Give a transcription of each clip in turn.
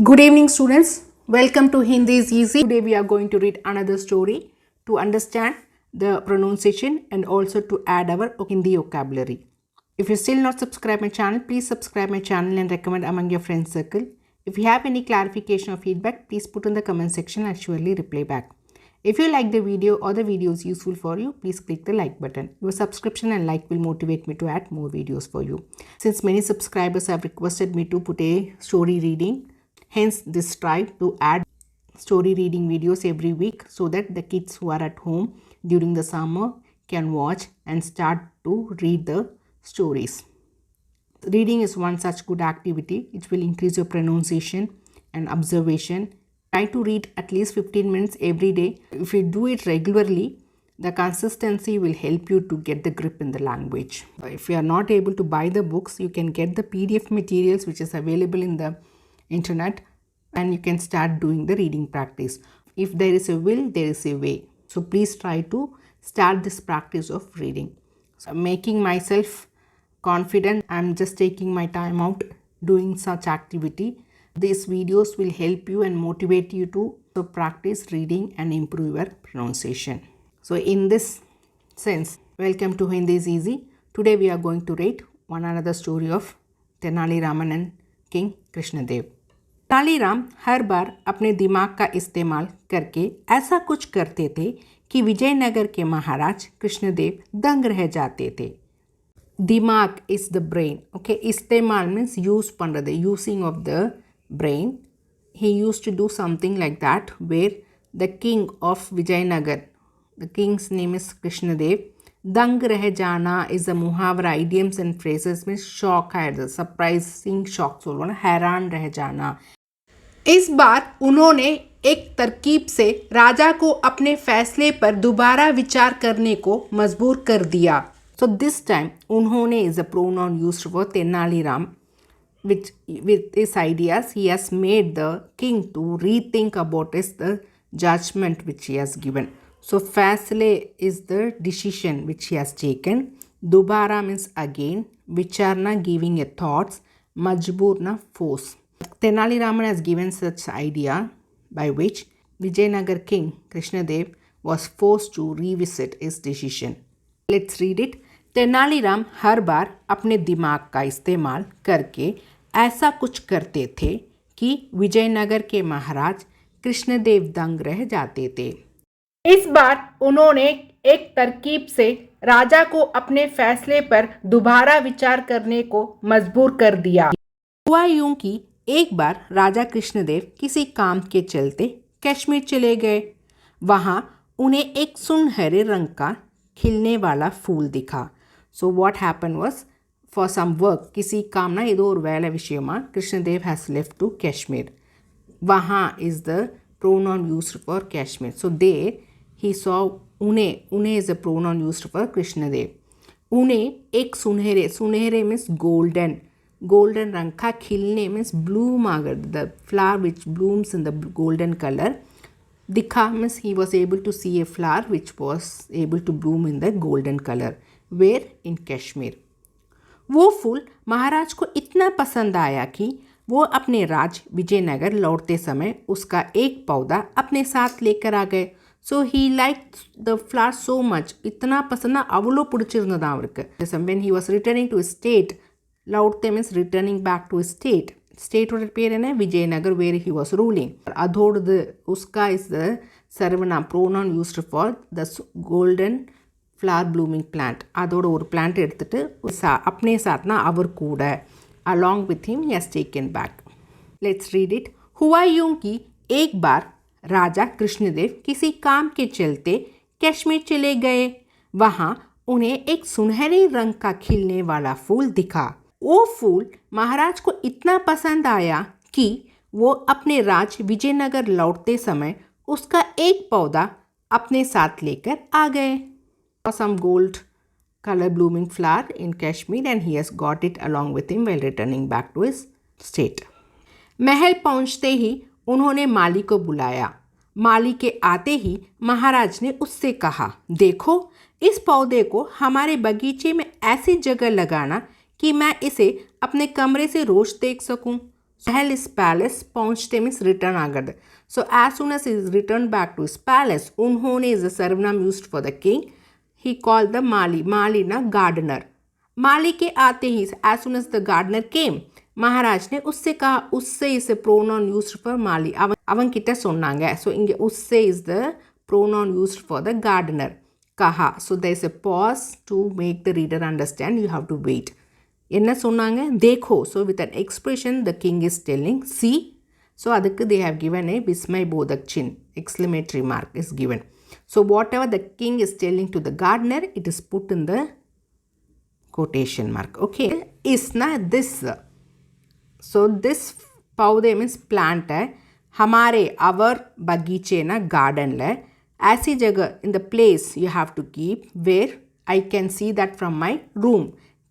Good evening, students. Welcome to Hindi is Easy. Today we are going to read another story to understand the pronunciation and also to add our Hindi vocabulary. If you still not subscribe my channel, please subscribe my channel and recommend among your friends circle. If you have any clarification or feedback, please put in the comment section. I'll surely reply back. If you like the video or the video is useful for you, please click the like button. Your subscription and like will motivate me to add more videos for you. Since many subscribers have requested me to put a story reading, hence this try to add story reading videos every week so that the kids who are at home during the summer can watch and start to read the stories. Reading is one such good activity. It will increase your pronunciation and observation. Try to read at least 15 minutes every day. If you do it regularly, the consistency will help you to get the grip in the language. If you are not able to buy the books, you can get the PDF materials which is available in the internet and you can start doing the reading practice. If there is a will, there is a way. So please try to start this practice of reading. So making myself confident, I'm just taking my time out doing such activity. These videos will help you and motivate you to practice reading and improve your pronunciation. So in this sense, welcome to Hindi is Easy. Today we are going to read one another story of Tenali Raman and King Krishnadev. Tenaliram हर बार अपने दिमाग का इस्तेमाल करके ऐसा कुछ करते थे कि विजयनगर के महाराज कृष्णदेव दंग रह जाते थे. दिमाग is the brain. Okay, इस्तेमाल means use पண்றது, using of the brain. He used to do something like that where the king of Vijayanagar, the king's name is Krishnadev. दंग रह जाना is a मुहावरा, idioms and phrases means shock है, the surprising shock சொல்லுவோம், हैरान रह जाना. इस बार उन्होंने एक तरकीब से राजा को अपने फैसले पर दोबारा विचार करने को मजबूर कर दिया. So this time उन्होंने is a pronoun used for Tenali which with his ideas he has made the king to rethink about the judgment which he has given. So फैसले is the decision which he has taken. दोबारा means again. विचारना giving a thoughts. मजबूर na force. Tenali Raman has given such idea by which Vijayanagar king Krishnadev was forced to revisit his decision. Let's read it. Tenaliram हर बार अपने दिमाग का इस्तेमाल करके ऐसा कुछ करते थे कि विजयनगर के महाराज कृष्णदेव दंग रह जाते थे. इस बार उन्होंने एक तरकीब से राजा को अपने फैसले पर दोबारा विचार करने को मजबूर कर दिया. हुआ यूं कि एक बार राजा कृष्णदेव किसी काम के चलते कश्मीर चले गए. वहाँ उन्हें एक सुनहरे रंग का खिलने वाला फूल दिखा. So what happened was, for some work, किसी काम ना ஏதோ ஒரு வேலை விஷயமா Krishnadev has left to Kashmir. वहाँ is the pronoun used for Kashmir. So there he saw उन्हें is a pronoun used for Krishnadev. उन्हें एक सुनहरे means golden रंग का खिलने means bloom Agar, the flower which blooms in the golden color. दिखा means he was able to see a flower which was able to bloom in the golden color. Where? In Kashmir. वो फूल महाराज को इतना पसंद आया कि वो अपने राज विजयनगर लौटते समय उसका एक पौधा अपने साथ लेकर आ गए. So he liked the flower so much. इतना पसंद अवलो पिടിச்சிருந்ததா அவருக்கு. When he was returning to his state, लौटते means returning back to his state. State ओड पेर है Vijayanagar where he was ruling. अधोड़ उसका is the सर्वनाम pronoun used for the golden flower blooming plant. அதோட ஒரு plant எடுத்துட்டு अपने साथ ना அவர் கூட along with him he has taken back. Let's read it. हुआ यूं कि एक बार राजा कृष्णदेव किसी काम के चलते कश्मीर चले गए. वहाँ उन्हें एक सुनहरे रंग का खिलने वाला फूल दिखा. वो फूल महाराज को इतना पसंद आया कि वो अपने राज विजयनगर लौटते समय उसका एक पौधा अपने साथ लेकर आ गए. Some gold color blooming flower in Kashmir and he has got it along with him while returning back to his state. महल पहुंचते ही उन्होंने माली को बुलाया. माली के आते ही महाराज ने उससे कहा, देखो इस पौधे को हमारे बगीचे में ऐसी जगह लगाना कि मैं इसे अपने कमरे से रोज देख सकूं. महल is palace, पहुंचते means return आगद. So as soon as he is returned back to his palace, उन्होंने is a सर्वनाम used for the king. He called the Mali. Mali ना gardener. माली के आते ही as soon as the gardener came, महाराज ने उससे कहा, उससे is a pronoun used for माली. அவன் கிட்ட சொன்னாங்க. So இங்கே उससे is the pronoun used for the gardener. कहा. So there is a pause to make the reader understand. You have to wait. என்ன சொன்னாங்க? देखो. So with an expression the king is telling, see. So அதுக்கு they have given a Vismay Bodhak chin. Exclamatory mark is given. So whatever the king is telling to the gardener, it is put in the quotation mark. Okay. Is na this. So this पौधे means plant है. हमारे our बगीचे ना garden ले. ऐसी जगह in the place you have to keep where I can see that from my room.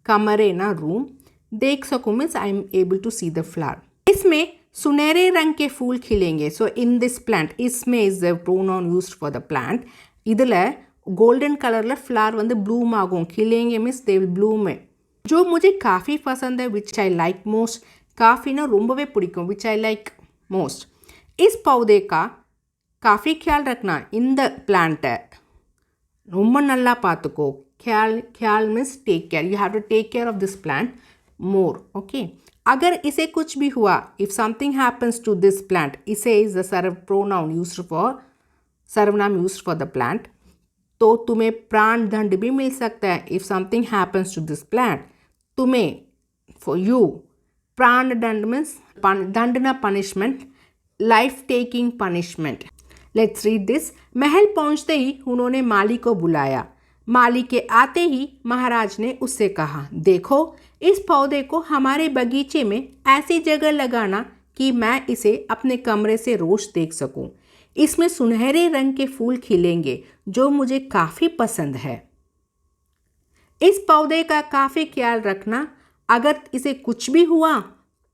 कमरे ना रूम. देख सकूँ means I am able to see the flower. इसमें सुनहरे रंग के फूल खिलेंगे. So in this plant, इसमें is the pronoun used for the plant. इधर गोल्डन कलर फ्लावर வந்து bloom ஆகும். खिलेंगे means they will bloom. जो मुझे काफ़ी पसंद है which I like most. काफ़ी ना ரொம்பவே பிடிக்கும் which I like most. इस पौधे का काफ़ी ख्याल रखना. இந்த பிளான்ட்டை ரொம்ப நல்லா பார்த்துக்கோ. ख्याल means take care. You have to take care of this plant more. Okay. अगर इसे कुछ भी हुआ, if something happens to this plant, इसे is the pronoun used for सर्वनाम used for the plant. तो तुम्हें प्राण दंड भी मिल सकता है. If something happens to this plant, तुम्हें for you प्राण दंड means दंडना punishment, life taking punishment. Let's read this. महल पहुंचते ही उन्होंने माली को बुलाया. माली के आते ही महाराज ने उससे कहा, देखो इस पौधे को हमारे बगीचे में ऐसी जगह लगाना कि मैं इसे अपने कमरे से रोज देख सकूं. इसमें सुनहरे रंग के फूल खिलेंगे जो मुझे काफ़ी पसंद है. इस पौधे का काफ़ी ख्याल रखना. अगर इसे कुछ भी हुआ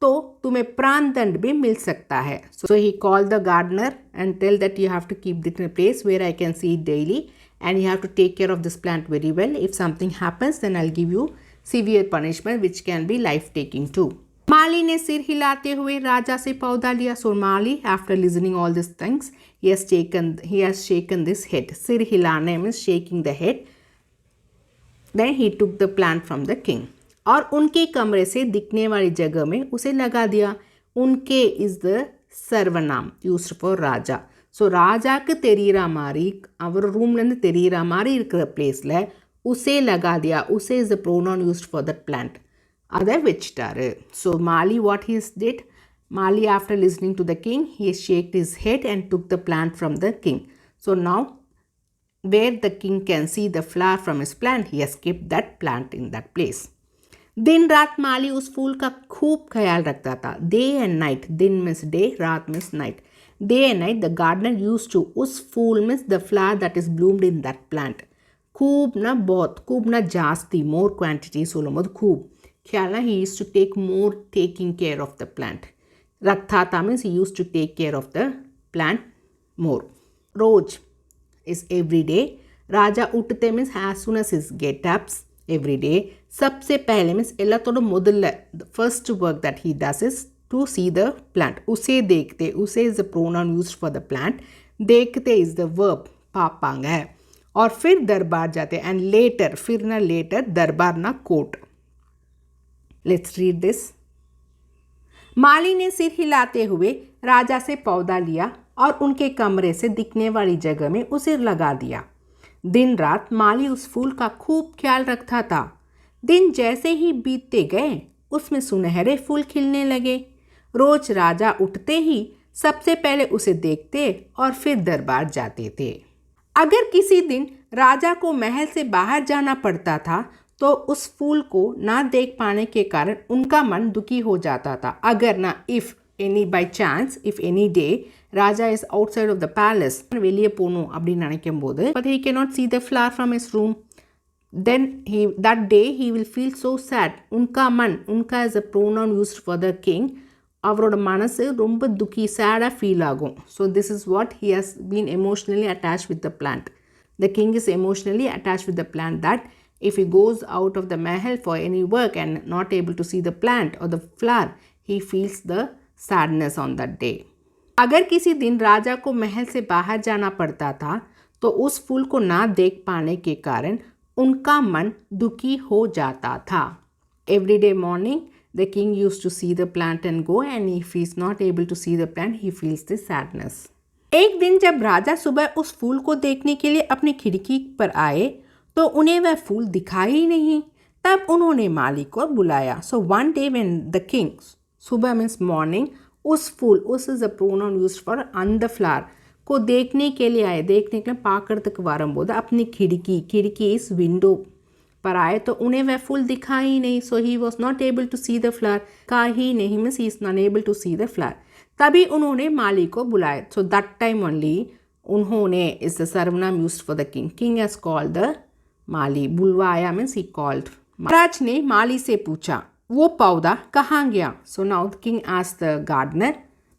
तो तुम्हें प्राण दंड भी मिल सकता है. So he called the gardener and tell that you have to keep it in a place where I can see it daily and you have to take care of this plant very well. If something happens then I'll give you severe punishment which can be life taking too. माली ने सिर हिलाते हुए राजा से पौधा लिया. So Mali, after listening all these things, he has shaken this head. सिर हिलाने means shaking the head. Then he took the plant from the king. और उनके कमरे से दिखने वाली जगह में उसे लगा दिया. उनके इज द सर्वनाम யூஸ்ட் ஃபார் ராஜா. ஸோ ராஜாக்கு தெரிகிற மாதிரி அவர் ரூம்லேருந்து தெரிகிற மாதிரி இருக்கிற பிளேஸில் உசே லகா தியா. உசே is the pronoun used for that plant. அதை வச்சுட்டாரு. ஸோ மாலி வாட் ஹீஸ் டிட்? மாலி after listening to the king he shaked his head and took the plant from the king. So now where the king can see the flower from his plant, he has kept that plant in that place. दिन रात माली उस फूल का खूब ख्याल रखता था. Day and night. दिन means day, रात means night. Day and night the gardener use to. उस फूल means the flower that is bloomed in that plant. खूब ना बहुत, खूब ना जास्ती, मोर क्वांटिटी सोलो खूब ख्याल ना. He use to take more taking care of the plant. रखता था means he use to take care of the plant more. रोज is every day. राजा उठते means as soon as his get ups every day. सबसे पहले means எல்லாத்தோட முதல்ல the first work that he does is to see the plant. उसे देखते, उसे is the pronoun used for the plant. देखते is the verb, पापांग है. और फिर दरबार जाते and later, फिर ना later, दरबार ना कोर्ट. Let's read this. माली ने सिर हिलाते हुए राजा से पौधा लिया और उनके कमरे से दिखने वाली जगह में उसे लगा दिया. दिन रात माली उस फूल का खूब ख्याल रखता था. दिन जैसे ही बीतते गए उसमें सुनहरे फूल खिलने लगे. रोज राजा उठते ही सबसे पहले उसे देखते और फिर दरबार जाते थे. अगर किसी दिन राजा को महल से बाहर जाना पड़ता था तो उस फूल को ना देख पाने के कारण उनका मन दुखी हो जाता था. अगर ना if any by chance, if any day Raja is outside of the palace, வெளியே போகணும் அப்படின்னு நினைக்கும் போது but he cannot see the flower from his room, then that day he will feel so sad. உன்கா Mann, உன்கா is a pronoun used for the king. அவரோட மனசு ரொம்ப துக்கி, சேடாக feel ஆகும். So this is what he has been emotionally attached with the plant. The king is emotionally attached with the plant that if he goes out of the mahal for any work and not able to see the plant or the flower, he feels the sadness on that day. अगर किसी दिन राजा को महल से बाहर जाना पड़ता था तो उस फूल को ना देख पाने के कारण उनका मन दुखी हो जाता था. Every day morning the king used to see the plant and go, and if he is not able to see the plant he feels the sadness. एक दिन जब राजा सुबह उस फूल को देखने के लिए अपनी खिड़की पर आए तो उन्हें वह फूल दिखाई ही नहीं. तब उन्होंने माली को बुलाया. So one day when the king, सुबह means morning, उस फूल, उस is a pronoun used for on the flower, को देखने के लिए आए. देखने के लिए पाकर्तक वारम बोला. अपनी खिड़की इस विंडो पर आए तो उन्हें वह फूल दिखा ही नहीं. So he was not able to see the flower. का ही नहीं means he is not able to see the flower. तभी उन्होंने माली को बुलाया. सो दैट टाइम ओनली उन्होंने इज द सर्वनाम used for the king. King has called the माली. बुलवाया मीन्स ही कॉल्ड. महाराज ने माली से पूछा वो पौधा कहाँ गया. So now the king asked the gardener.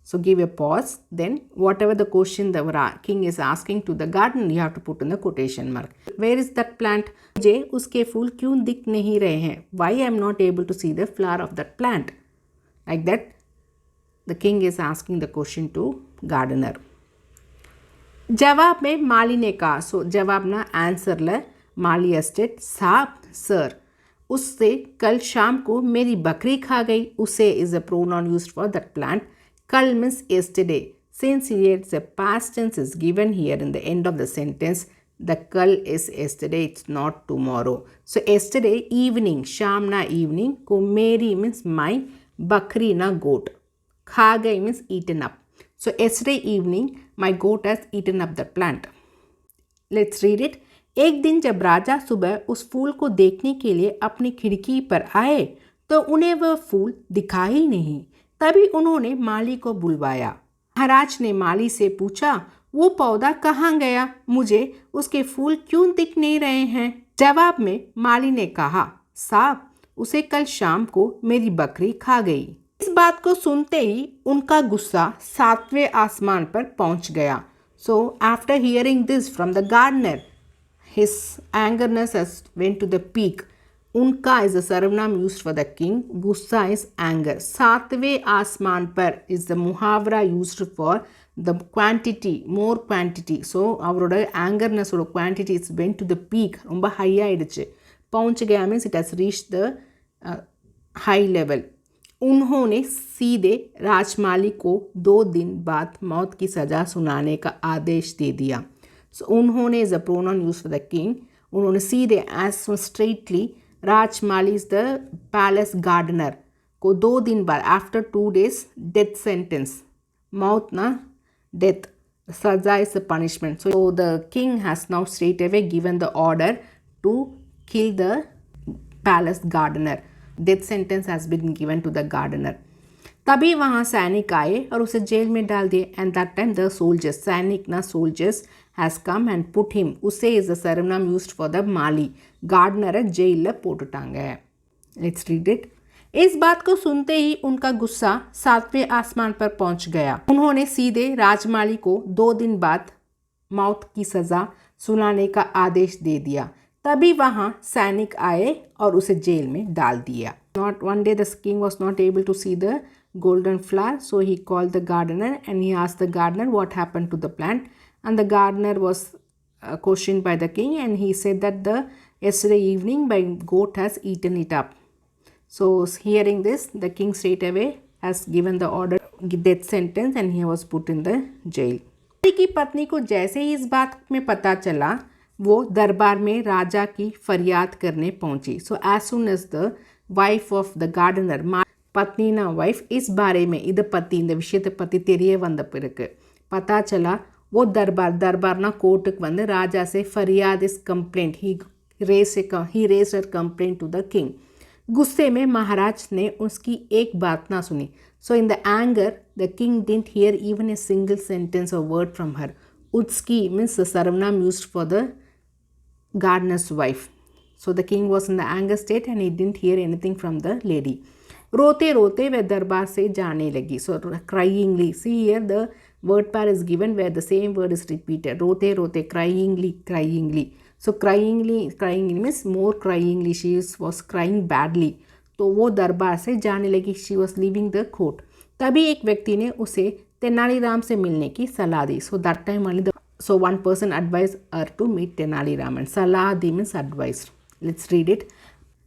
So give a pause. Then whatever the question the king is asking to the gardener, you have to put in the quotation mark. Where is that plant? मुझे उसके फूल क्यों दिख नहीं रहे हैं? Why I am not able to see the flower of that plant? Like that, the king is asking the question to gardener. जवाब में माली ने कहा. So जवाब ना आंसर ल माली स्टेट. साहब सर, उससे कल शाम को मेरी बकरी खा गई. उसे is a pronoun used for that plant. Kal means yesterday. Since here it's a past tense is given here in the end of the sentence, the kal is yesterday, it's not tomorrow. So yesterday evening, sham na evening, ko meri means my, bakri na goat. Kha gai means eaten up. So yesterday evening, my goat has eaten up the plant. Let's read it. एक दिन जब राजा सुबह उस फूल को देखने के लिए अपनी खिड़की पर आए तो उन्हें वह फूल दिखा ही नहीं. तभी उन्होंने माली को बुलवाया. महाराज ने माली से पूछा वो पौधा कहाँ गया. मुझे उसके फूल क्यों दिख नहीं रहे हैं. जवाब में माली ने कहा साहब उसे कल शाम को मेरी बकरी खा गई. इस बात को सुनते ही उनका गुस्सा 7वें आसमान पर पहुंच गया. So after hearing this from the gardener his angerness has went to the peak. उनका इज अ सर्वनाम यूज्ड फॉर द किंग. गुस्सा इज एंगर. 7वें आसमान पर इज द मुहावरा used for the quantity, more quantity. So அவரோட ஆங்கர்னஸோட quantity is went to the peak. ரொம்ப ஹை ஆயிடுச்சு. पहुंच गया means it has reach the high level. उन्होंने सीधे राजमाली को 2 दिन बाद मौत की सज़ा सुनाने का आदेश दे दिया. सो उन्होंने is a pronoun use for the king. उन्होंने सीधे एज स्ट्रेटली राजमाली इज द पैलेस गार्डनर को 2 दिन बाद आफ्टर 2 days डेथ सेंटेंस. मौत ना डेथ, सजा is the punishment. So the king has now straight away given the order to kill the palace gardener. Death sentence has been given to the gardener. तभी वहाँ सैनिक आए और उसे jail में डाल दिए. And that time the soldiers, सैनिक ना soldiers has come and put him. उसे is the सर्वनाम used for the माली. गार्डनर जेल पोட்டுட்டாங்க. Let's read it. इस बात को सुनते ही उनका गुस्सा 7वें आसमान पर पहुंच गया. उन्होंने सीधे राजमाली को 2 दिन बाद मौत की सजा सुनाने का आदेश दे दिया. तभी वहां सैनिक आए और उसे जेल में डाल दिया. Not one day the king was not able to see the golden flower, so he called the gardener and he asked the gardener what happened to the plant. And the gardener was questioned by the king and he said that yesterday evening my goat has eaten it up. So hearing this, the king straight away has given the order death sentence and he was put in the jail. की पत्नी को जैसे ही इस बात में पता चला वो दरबार में राजा की फरियाद करने पहुंची. So as soon as the wife of the gardener, पत्नी ना वाइफ, इस बारे में इधर पति இந்த விஷயத்தை பற்றி தெரிய வந்த பிறகு पता चला वो दरबारना कोर्टुக்கு வந்து राजा से फरियाद is complaint he raise her complaint to the king. गुस्से में महाराज ने उसकी एक बात ना सुनी. So in the anger the king didn't hear even a single sentence और वर्ड फ्रॉम हर. उसकी मीन्स द सर्वनाम used for the gardener's wife. So the king was in the anger state and he didn't hear anything from the lady. रोते रोते वह दरबार से जाने लगी. सो क्राइंगली, see here the word pair is given where the same word is repeated. rote rote, cryingly. So cryingly means more cryingly. She was crying badly. तो वो दरबार से जाने लगी. She was leaving the court. तभी एक व्यक्ति ने उसे तेनालीराम से मिलने की सलाह दी. So that time only so one person advised her to meet Tenali Raman. सलाह दी means advice. Let's read it.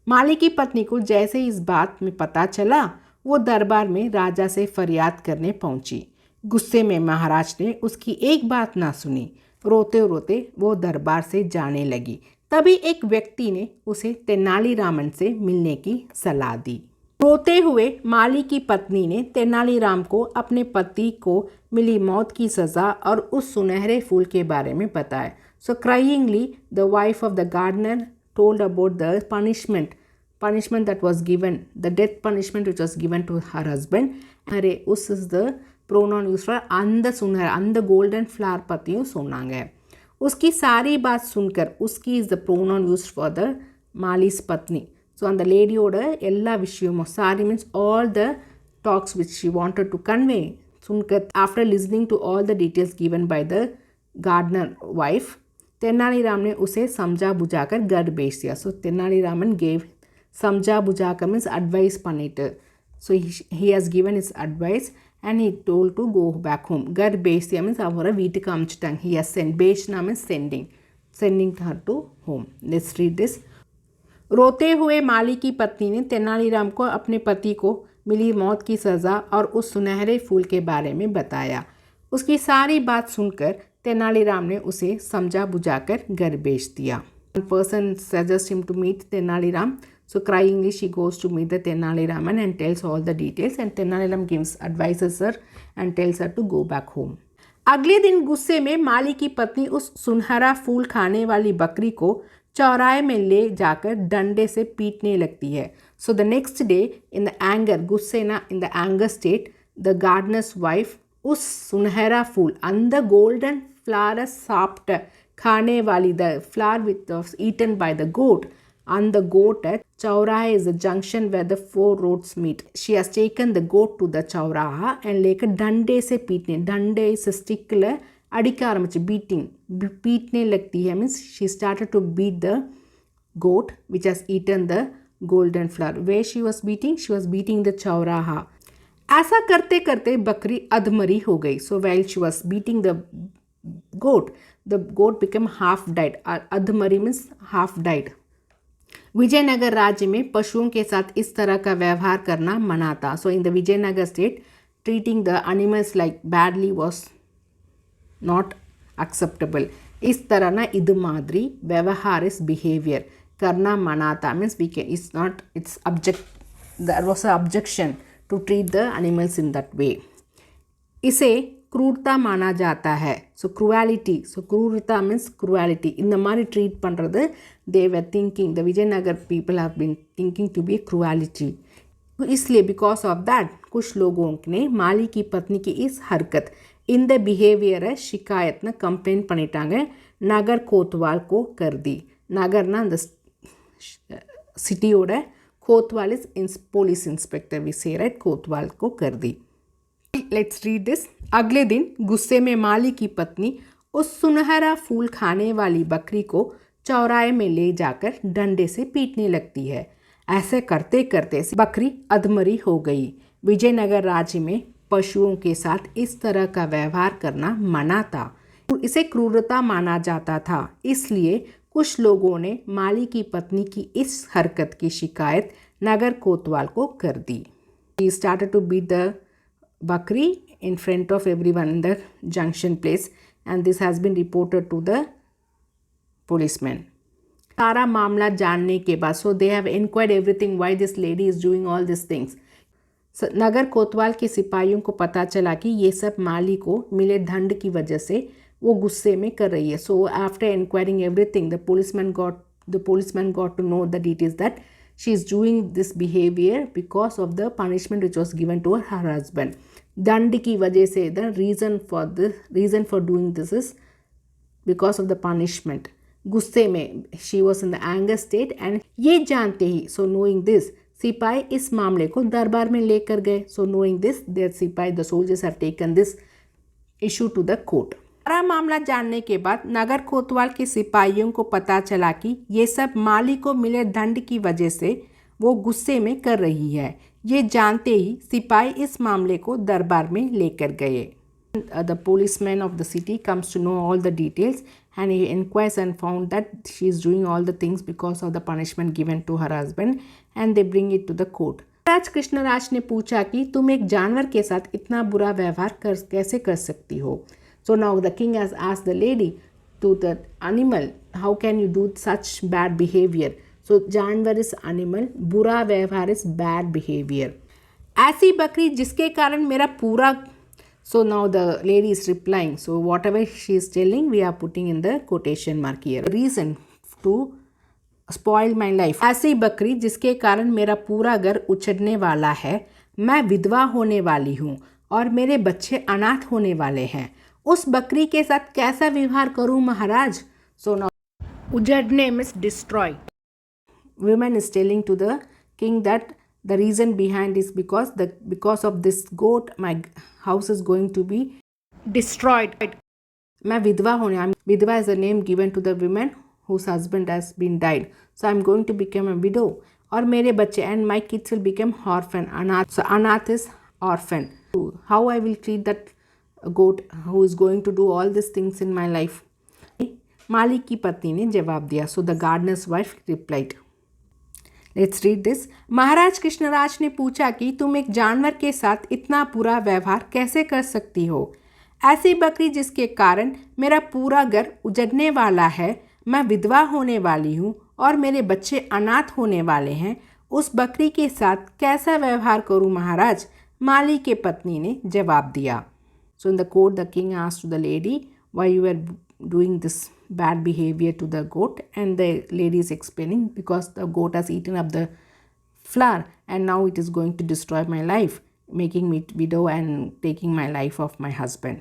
माली की पत्नी को जैसे इस बात में पता चला, वो दरबार में राजा से फरियाद करने पहुंची. गुस्से में महाराज ने उसकी एक बात ना सुनी. रोते रोते वो दरबार से जाने लगी. तभी एक व्यक्ति ने उसे तेनालीरामन से मिलने की सलाह दी. रोते हुए माली की पत्नी ने तेनालीराम को अपने पति को मिली मौत की सज़ा और उस सुनहरे फूल के बारे में बताया. So cryingly the wife of the gardener told about the punishment that was given, the death punishment which was given to her husband. अरे उस is the pronoun used for அந்த सुनहरा, அந்த golden flower पतियों सोनांगे. उसकी सारी बात सुनकर, उसकी is the pronoun used for the मालिस पत्नी. So அந்த லேடியோட எல்லா விஷயமும், sorry means all the talks which she wanted to convey, सुनकर after listening to all the details given by the gardener wife, Tenaliram ने उसे समझा बुझाकर घर भेज दिया. सो तेनालीरामन गेव, समझा बुझाकर मीन्स एडवाइस பண்ணிட்டு. सो he has given his advice and he told to go back home. घर भेज दिया मीन्स அவரை வீட்டுக்கு அனுப்பிச்சிட்டாங்க. he has sent, भेजना means sending her to home. Let's read this. रोते हुए माली की पत्नी ने तेनालीराम को अपने पति को मिली मौत की सज़ा और उस सुनहरे फूल के बारे में बताया. उसकी सारी बात सुनकर तेनालीराम ने उसे समझा बुझाकर घर भेज दिया. One person suggests him to meet Tenaliram. So cryingly she goes to meet the Tenali Raman and tells all the details, and Tenaliram gives advices her and tells her to go back home. अगले दिन गुस्से में माली की पत्नी उस सुनहरा फूल खाने वाली बकरी को चौराहे में ले जाकर डंडे से पीटने लगती है. So the next day in the anger, गुस्से ना, in the anger state, the gardener's wife उस सुनहरा फूल, அந்த golden flower சாப்பிட்ட खाने वाली, the flower which was eaten by the goat, and the goat at Chauraha is the junction where the four roads meet. She has taken the goat to the Chauraha and लेकर डंडे से पीटने, डंडे से stick ले अड़िक आरम्भिச்சு beating, पीटने लगती है means she started to beat the goat which has eaten the golden flower. Where she was beating the Chauraha. ऐसा करते करते बकरी अधमरी हो गई. So while she was beating the goat became half died. अधमरी means half died. Vijayanagar राज्य में पशुओं के साथ इस तरह का व्यवहार करना मना था. So in the Vijayanagar state, treating the animals like badly was not acceptable. इस तरह ना इद मादरी व्यवहार is behavior करना मना था means we can, it's not, it's object, there was an objection to treat the animals in that way. इसे क्रूरता माना जाता है. So cruelty, so क्रूरता means cruelty. இந்த மாதிரி ட்ரீட் பண்ணுறது they were thinking, the Vijayanagar people have been thinking to be cruelty. इसलिए because of that कुछ लोगों ने माली की पत्नी की इस हरकत, இந்த பிஹேவியரை शिकायत कंप्लेंट பண்ணிட்டாங்க, நகர் கோத்வால் को कर दी. நகர்னா அந்த सिटियोட, कोतवाल is police inspector, we say right, कोतवाल को कर दी. Let's read this. अगले दिन गुस्से में माली की पत्नी उस सुनहरा फूल खाने वाली बकरी को चौराहे में ले जाकर डंडे से पीटने लगती है. ऐसे करते करते बकरी अधमरी हो गई. विजयनगर राज्य में पशुओं के साथ इस तरह का व्यवहार करना मना था. इसे क्रूरता माना जाता था. इसलिए कुछ लोगों ने माली की पत्नी की इस हरकत की शिकायत नगर कोतवाल को कर दी. He started to beat the bakri in front of everyone in the junction place, and this has been reported to the policeman. सारा मामला जानने के बाद, so they have inquired everything why this lady is doing all these things. So, नगर कोतवाल के सिपाहियों को पता चला कि ये सब माली को मिले दंड की वजह से वो गुस्से में कर रही है. So after inquiring everything, the policeman got to know the details that she is doing this behavior because of the punishment which was given to her husband. दंड की वजह से, the reason for doing this is because of the punishment. गुस्से में, she was in the anger state, and ये जानते ही, so knowing this, सिपाही इस मामले को दरबार में लेकर गए. So knowing this, the सिपाही, the soldiers have taken this issue to the court. सारा मामला जानने के बाद नगर कोतवाल के सिपाहियों को पता चला कि ये सब माली को मिले दंड की वजह से वो गुस्से में कर रही है। ये जानते ही सिपाही इस मामले को दरबार में लेकर गए। The policeman of the city comes to know all the details and he inquires and found that she is doing all the things because of the punishment given to her husband and they bring it to the court. महाराज कृष्णराज ने पूछा कि तुम एक जानवर के साथ इतना बुरा व्यवहार कैसे कर सकती हो। So now the king has asked the lady to the animal, how can you do such bad behavior? So जानवर is animal, बुरा व्यवहार is bad behavior. ऐसी बकरी जिसके कारण मेरा पूरा So now the lady is replying. So whatever she is telling, we are putting in the quotation mark here. Reason to spoil my life. ऐसी बकरी जिसके कारण मेरा पूरा घर उछड़ने वाला है, मैं विधवा होने वाली हूँ और मेरे बच्चे अनाथ होने वाले हैं, उस बकरी के साथ कैसा व्यवहार करूँ महाराज? So now उजड़ने means destroy. Woman is telling to the king that the reason behind is because of this goat my house is going to be destroyed. मैं विधवा होने, विधवा is a name given to the woman whose husband has been died. So I'm going to become a widow. और मेरे बच्चे and my kids will become orphan, अनाथ. So अनाथ is orphan. How I will treat that goat who is going to do all these things in my life? मालिक की पत्नी ने जवाब दिया. So the gardener's wife replied. Let's read this. महाराज कृष्णराज ने पूछा कि तुम एक जानवर के साथ इतना बुरा व्यवहार कैसे कर सकती हो। ऐसी बकरी जिसके कारण मेरा पूरा घर उजड़ने वाला है, मैं विधवा होने वाली हूँ और मेरे बच्चे अनाथ होने वाले हैं, उस बकरी के साथ कैसा व्यवहार करूँ महाराज? माली के पत्नी ने जवाब दिया. So in the court the king asked to the lady why you were doing this bad behavior to the goat, and the lady is explaining because the goat has eaten up the flour and now it is going to destroy my life, making me widow and taking my life of my husband.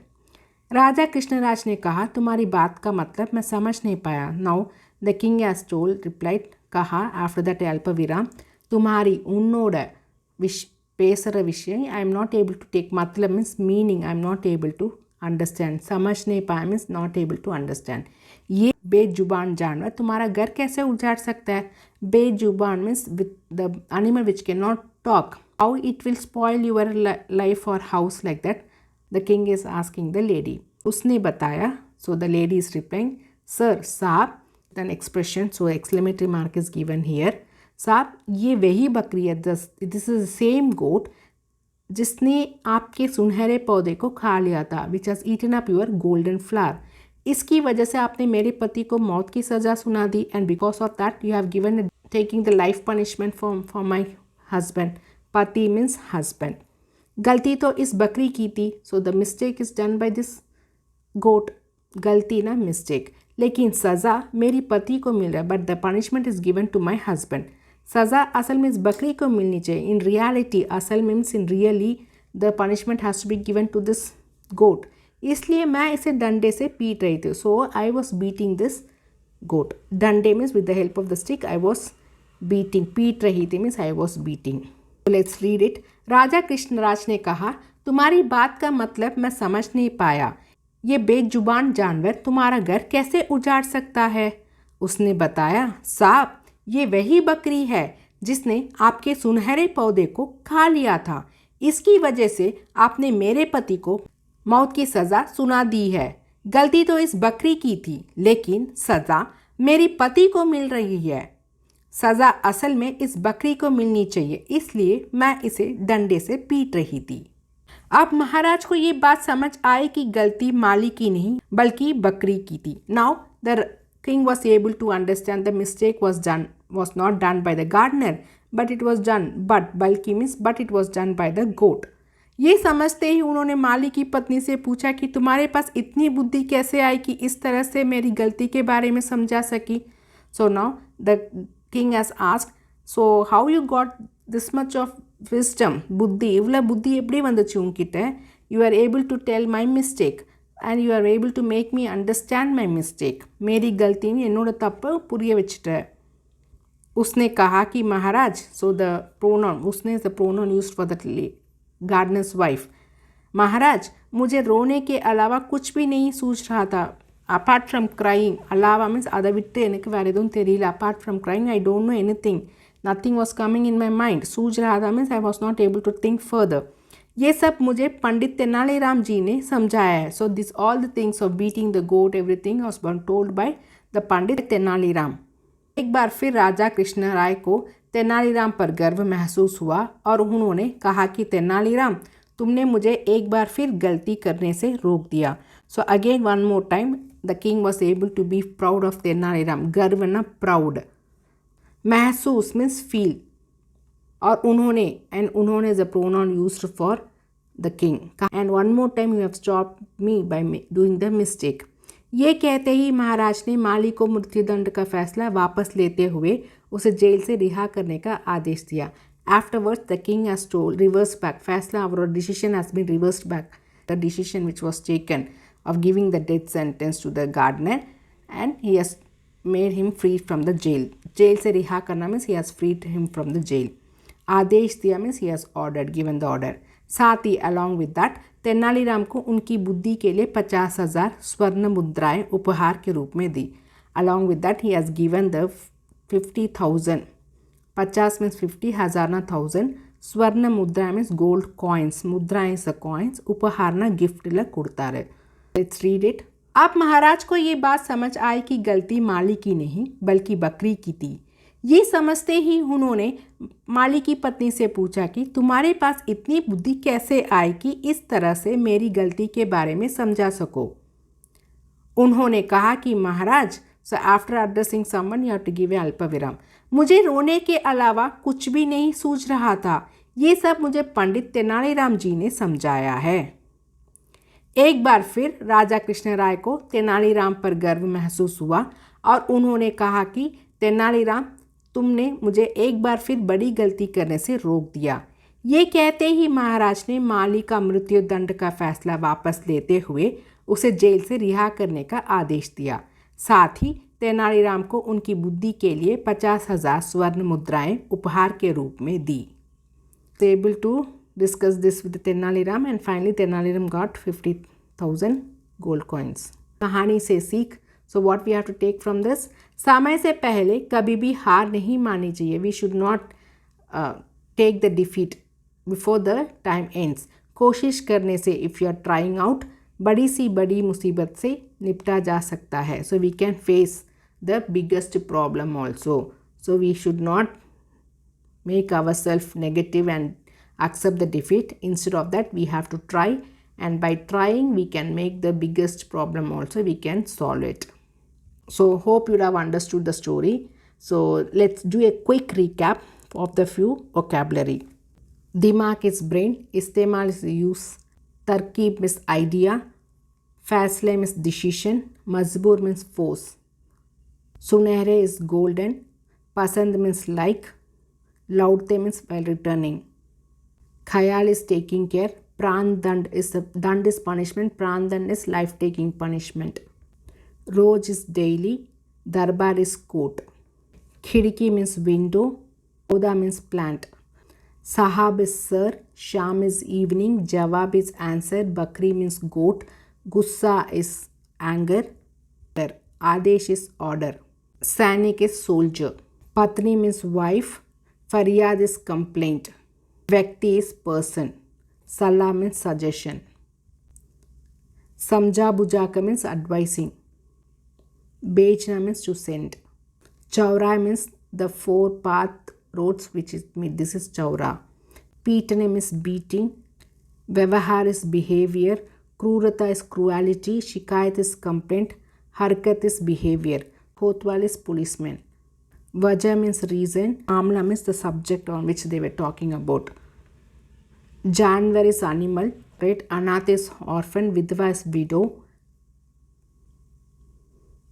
राजा कृष्णराज ने कहा तुम्हारी बात का मतलब मैं समझ नहीं पाया. Now the king has told replied कहा after that अल्प विराम तुम्हारी उन्नोड பேசுகிற விஷயம் I am not able to take मतलब means meaning I am not able to understand. समझ नहीं पाया means not able to understand. ये बेजुबान जानवर तुम्हारा घर कैसे उजाड़ सकता है? बेजुबान means with the animal which cannot talk. How it will spoil your life or house like that? The king is asking the lady. उसने बताया. So the lady is replying, sir, साहब, an expression, so exclamatory mark is given here. साहब ये वही बकरी है, this is same गोट जिसने आपके सुनहरे पौधे को खा लिया था, which has eaten up your golden flower. इसकी वजह से आपने मेरे पति को मौत की सज़ा सुना दी and because of that you have given taking the life punishment for my husband. पति मीन्स हस्बैंड. गलती तो इस बकरी की थी. So the mistake is done by this goat. गलती ना मिस्टेक, लेकिन सज़ा मेरी पति को मिल रहा है, but the punishment is given to my husband. सज़ा असल में इस बकरी को मिलनी चाहिए. इन रियलिटी असल means in really the punishment has to be given to this goat. इसलिए मैं इसे डंडे से पीट रही थी. So I was beating this goat. डंडे means with the help of the stick I was beating. पीट रही थी means I was beating. Let's read it. राजा कृष्णराज ने कहा तुम्हारी बात का मतलब मैं समझ नहीं पाया. ये बेजुबान जानवर तुम्हारा घर कैसे उजाड़ सकता है? उसने बताया साहब ये वही बकरी है जिसने आपके सुनहरे पौधे को खा लिया था. इसकी वजह से आपने मेरे पति को मौत की सज़ा सुना दी है. गलती तो इस बकरी की थी, लेकिन सज़ा मेरी पति को मिल रही है. सज़ा असल में इस बकरी को मिलनी चाहिए, इसलिए मैं इसे डंडे से पीट रही थी. अब महाराज को ये बात समझ आई कि गलती माली की नहीं बल्कि बकरी की थी. Now the king was able to understand the mistake was not done by the gardener but it was done but it was done by the goat. ये समझते ही उन्होंने माली की पत्नी से पूछा कि तुम्हारे पास इतनी बुद्धि कैसे आई कि इस तरह से मेरी गलती के बारे में समझा सकी. So now the king has asked, so how you got this much of wisdom? புத்தி இவ்வளோ புத்தி எப்படி வந்துச்சு உங்ககிட்ட? You are able to tell my mistake and you are able to make me understand my mistake. मेरी गलती ने என்னோட தப்பு புரிய வச்சிட்ட. उसने कहा कि महाराज, so the pronoun, उसने the pronoun used for the gardener's wife. महाराज मुझे रोने के अलावा कुछ भी नहीं सूझ रहा था. apart from crying, अलावा means அதை விட்டு எனக்கு வேறு எதுவும் தெரியல. apart from crying I don't know anything. Nothing was coming in my mind. सूझ रहा था means I was not able to think further. ये सब मुझे पंडित तेनालीराम जी ने समझाया है. So this all the things of beating the goat, everything was told by the पंडित तेनालीराम. एक बार फिर राजा कृष्ण राय को तेनालीराम पर गर्व महसूस हुआ और उन्होंने कहा कि तेनालीराम, तुमने मुझे एक बार फिर गलती करने से रोक दिया. So again one more time the king was able to be proud of Tenaliram. गर्व ना प्राउड. महसूस मीन्स फील. और उन्होंने is a pronoun used for the king. And one more time you have stopped me by doing the mistake. ये कहते ही महाराज ने माली को मृत्युदंड का फैसला वापस लेते हुए उसे जेल से रिहा करने का आदेश दिया. Afterwards, the king has told, reversed back. फैसला और decision has been reversed back. The decision which was taken of giving the death sentence to the gardener, and he has made him free from the jail. Jail से रिहा करना means he has freed him from the jail. आदेश दिया means he has ordered, given the order. साथ ही along with that, Tenaliram को उनकी बुद्धि के लिए 50,000 स्वर्ण मुद्राएं उपहार के रूप में दी. Along with that, he has given the 50,000. 50 means 50, हजार ना 1000. स्वर्ण मुद्रा मीन्स गोल्ड कॉइन्स. मुद्रा इज अ कॉइन्स. उपहार ना गिफ्ट ला कुड़तारे. Let's read it. अब महाराज को ये बात समझ आई कि गलती माली की नहीं बल्कि बकरी की थी. ये समझते ही उन्होंने माली की पत्नी से पूछा कि तुम्हारे पास इतनी बुद्धि कैसे आई कि इस तरह से मेरी गलती के बारे में समझा सको. उन्होंने कहा कि महाराज, so after addressing someone you have to give a अल्पविराम. मुझे रोने के अलावा कुछ भी नहीं सूझ रहा था. ये सब मुझे पंडित तेनालीराम जी ने समझाया है. एक बार फिर राजा कृष्ण राय को तेनालीराम पर गर्व महसूस हुआ और उन्होंने कहा कि तेनालीराम, तुमने मुझे एक बार फिर बड़ी गलती करने से रोक दिया. ये कहते ही महाराज ने माली का मृत्युदंड का फैसला वापस लेते हुए उसे जेल से रिहा करने का आदेश दिया. साथ ही तेनालीराम को उनकी बुद्धि के लिए 50,000 स्वर्ण मुद्राएं उपहार के रूप में दी. Able to discuss this with Tenaliram and finally Tenaliram got 50,000 gold coins. कहानी से सीख. So what we have to take from this. समय से पहले कभी भी हार नहीं माननी चाहिए. We should not take the defeat before the time ends. कोशिश करने से if you are trying out बड़ी सी बड़ी मुसीबत से निपटा जा सकता है. So we can face the biggest problem also. So we should not make our self negative and accept the defeat. Instead of that, we have to try, and by trying we can make the biggest problem also, we can solve it. So hope you have understood the story. So let's do a quick recap of the few vocabulary. दिमाग is brain, इस्तेमाल is use, तरकीब means idea, फैसले means decision, मजबूर means force, सुनहरे is golden, पसंद means like, लौटते means while returning, ख्याल is taking care, प्राण दंड is punishment, प्राण दंड is life taking punishment, rose is daily, दरबार is court, खिड़की means window, पौधा means plant, साहब is sir, शाम is evening, जवाब is answer, बकरी means goat, गुस्सा is anger, Adesh is order, सैनिक is soldier, पत्नी means wife, फरियाद is complaint, व्यक्ति is person, सलाह means suggestion, समझा बुझा का means advising, बेचना means to send, चौराहा means the four path roads which is this is Chaura, पीटने means beating, व्यवहार is behavior, क्रूरता is cruelty, शिकायत is complaint, हरकत is behavior, Kotwal is policeman, वजह means reason, मामला means the subject on which they were talking about, जानवर is animal, right? अनाथ is orphan, विधवा is widow,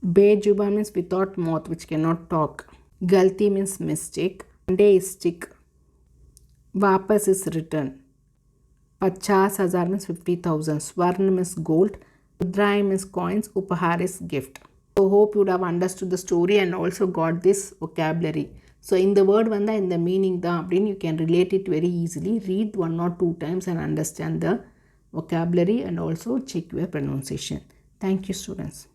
बेजुबान means without mouth which cannot talk, गलती means mistake, डंडे is stick, वापस is return, 50,000 means 50,000, स्वर्ण means gold, मुद्राएं means coins, उपहार is gift. So hope you would have understood the story and also got this vocabulary. So in the word vanda, in the meaning the abdin, you can relate it very easily. Read 1 or 2 times and understand the vocabulary and also check your pronunciation. Thank you, students.